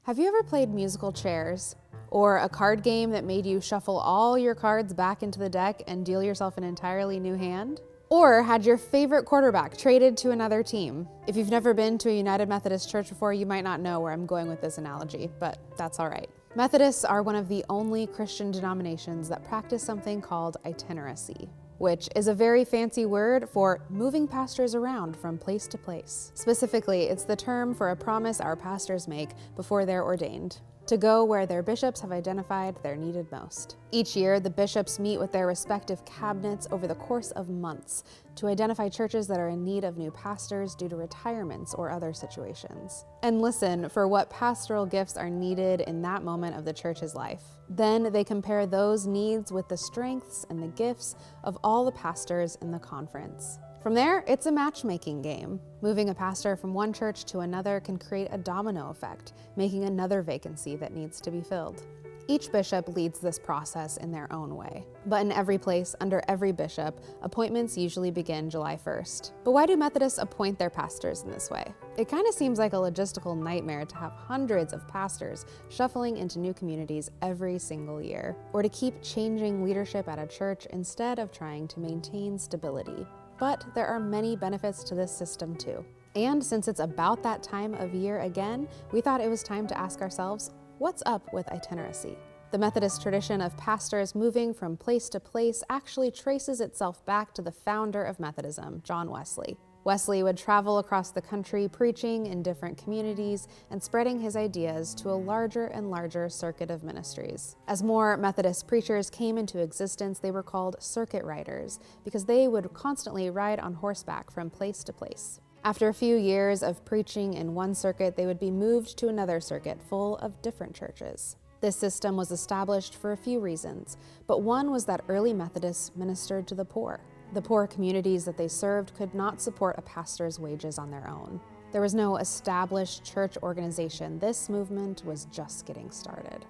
Have you ever played musical chairs? Or a card game that made you shuffle all your cards back into the deck and deal yourself an entirely new hand? Or had your favorite quarterback traded to another team? If you've never been to a United Methodist church before, you might not know where I'm going with this analogy, but that's all right. Methodists are one of the only Christian denominations that practice something called Itineracy, which is a very fancy word for moving pastors around from place to place. Specifically, it's the term for a promise our pastors make before they're ordained, to go where their bishops have identified they're needed most. Each year, the bishops meet with their respective cabinets over the course of months to identify churches that are in need of new pastors due to retirements or other situations, and listen for what pastoral gifts are needed in that moment of the church's life. Then they compare those needs with the strengths and the gifts of all the pastors in the conference. From there, it's a matchmaking game. Moving a pastor from one church to another can create a domino effect, making another vacancy that needs to be filled. Each bishop leads this process in their own way. But in every place, under every bishop, appointments usually begin July 1st. But why do Methodists appoint their pastors in this way? It kind of seems like a logistical nightmare to have hundreds of pastors shuffling into new communities every single year, or to keep changing leadership at a church instead of trying to maintain stability. But there are many benefits to this system too. And since it's about that time of year again, we thought it was time to ask ourselves, what's up with Itineracy? The Methodist tradition of pastors moving from place to place actually traces itself back to the founder of Methodism, John Wesley. Wesley would travel across the country preaching in different communities and spreading his ideas to a larger and larger circuit of ministries. As more Methodist preachers came into existence, they were called circuit riders because they would constantly ride on horseback from place to place. After a few years of preaching in one circuit, they would be moved to another circuit full of different churches. This system was established for a few reasons, but one was that early Methodists ministered to the poor. The poor communities that they served could not support a pastor's wages on their own. There was no established church organization. This movement was just getting started.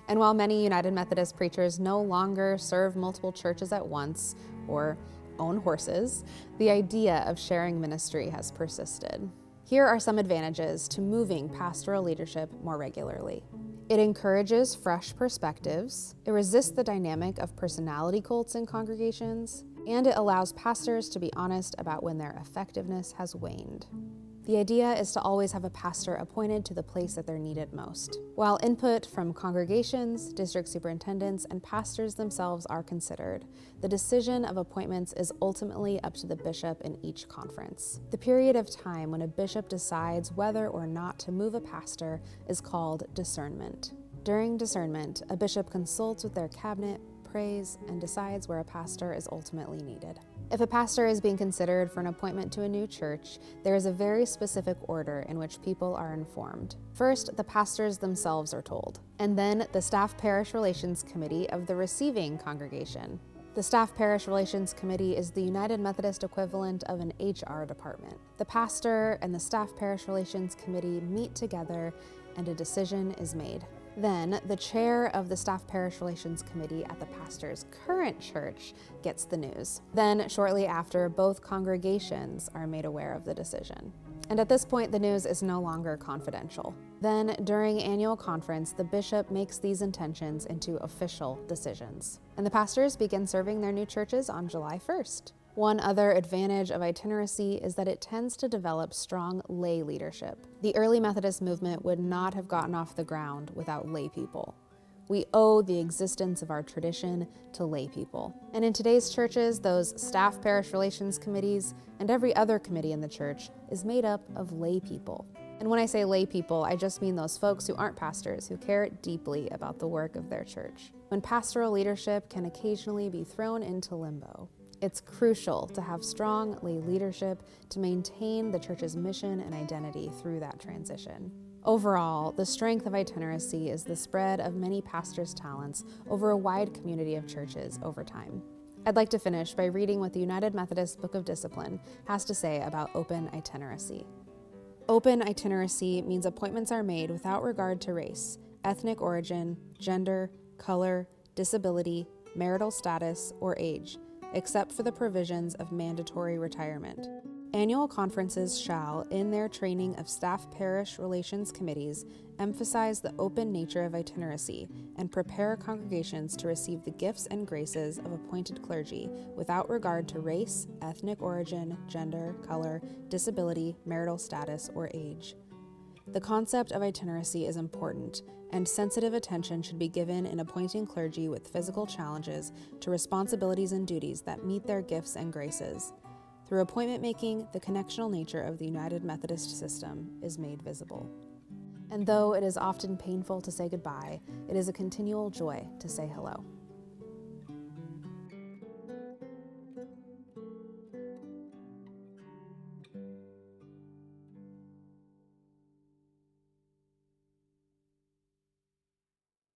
And while many United Methodist preachers no longer serve multiple churches at once or own horses, the idea of sharing ministry has persisted. Here are some advantages to moving pastoral leadership more regularly. It encourages fresh perspectives, it resists the dynamic of personality cults in congregations, and it allows pastors to be honest about when their effectiveness has waned. The idea is to always have a pastor appointed to the place that they're needed most. While input from congregations, district superintendents, and pastors themselves are considered, the decision of appointments is ultimately up to the bishop in each conference. The period of time when a bishop decides whether or not to move a pastor is called discernment. During discernment, a bishop consults with their cabinet, prays, and decides where a pastor is ultimately needed. If a pastor is being considered for an appointment to a new church, there is a very specific order in which people are informed. First, the pastors themselves are told, and then the Staff Parish Relations Committee of the receiving congregation. The Staff Parish Relations Committee is the United Methodist equivalent of an HR department. The pastor and the Staff Parish Relations Committee meet together and a decision is made. Then, the chair of the Staff Parish Relations Committee at the pastor's current church gets the news. Then, shortly after, both congregations are made aware of the decision. And at this point, the news is no longer confidential. Then, during annual conference, the bishop makes these intentions into official decisions. And the pastors begin serving their new churches on July 1st. One other advantage of Itineracy is that it tends to develop strong lay leadership. The early Methodist movement would not have gotten off the ground without lay people. We owe the existence of our tradition to lay people. And in today's churches, those staff parish relations committees and every other committee in the church is made up of lay people. And when I say lay people, I just mean those folks who aren't pastors, who care deeply about the work of their church. When pastoral leadership can occasionally be thrown into limbo, it's crucial to have strong lay leadership to maintain the church's mission and identity through that transition. Overall, the strength of Itineracy is the spread of many pastors' talents over a wide community of churches over time. I'd like to finish by reading what the United Methodist Book of Discipline has to say about open Itineracy. Open Itineracy means appointments are made without regard to race, ethnic origin, gender, color, disability, marital status, or age, except for the provisions of mandatory retirement. Annual conferences shall, in their training of staff parish relations committees, emphasize the open nature of itineracy and prepare congregations to receive the gifts and graces of appointed clergy without regard to race, ethnic origin, gender, color, disability, marital status, or age. The concept of itineracy is important, and sensitive attention should be given in appointing clergy with physical challenges to responsibilities and duties that meet their gifts and graces. Through appointment making, the connectional nature of the United Methodist system is made visible. And though it is often painful to say goodbye, it is a continual joy to say hello.